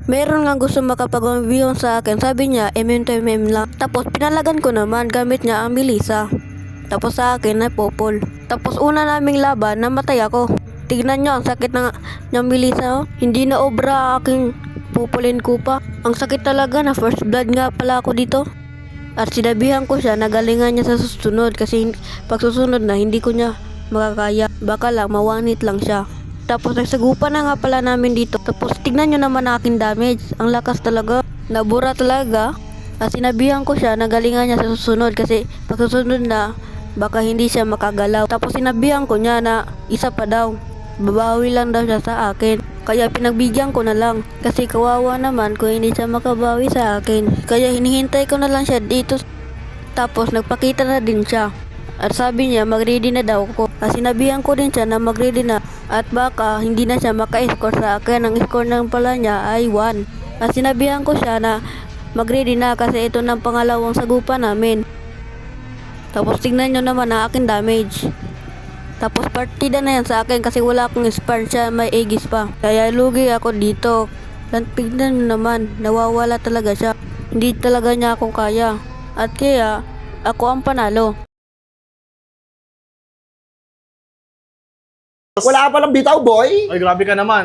Meron nga gusto makapag-review sa akin. Sabi niya, MM lang. Tapos pinalagan ko naman gamit niya ang Melissa. Tapos sa akin ay Popol. Tapos una naming laban, namatay ako. Tignan nyo, ang sakit ng Melissa. Oh. Hindi na obra aking pupulin ko pa. Ang sakit talaga na first blood nga pala ako dito. At sinabihan ko siya na galingan niya sa susunod kasi pag susunod na hindi ko niya makakaya. Baka lang mawanit lang siya. Tapos nagsagupa na nga pala namin dito. Tapos tignan nyo naman aking damage. Ang lakas talaga. Nabura talaga. At sinabihan ko siya na galingan niya sa susunod kasi pag susunod na baka hindi siya makagalaw. Tapos sinabihan ko niya na isa pa daw. Babawi lang daw siya sa akin. Kaya pinagbigyan ko na lang. Kasi kawawa naman kung hindi siya makabawi sa akin. Kaya hinihintay ko na lang siya dito. Tapos nagpakita na din siya. At sabi niya mag-ready na daw ako. Kasi sinabihan ko din siya na mag-ready na. At baka hindi na siya maka-score sa akin. Ang score ng pala niya ay 1. At sinabihan ko siya na mag-ready na kasi ito ng pangalawang sagupa namin. Tapos tingnan nyo naman ang aking damage. Tapos partida na yan sa akin kasi wala akong spark siya, may Aegis pa. Kaya lugi ako dito. Tignan nyo naman, nawawala talaga siya. Hindi talaga niya ako kaya. At kaya, ako ang panalo. Wala ka palang bitaw, boy! Ay, grabe ka naman.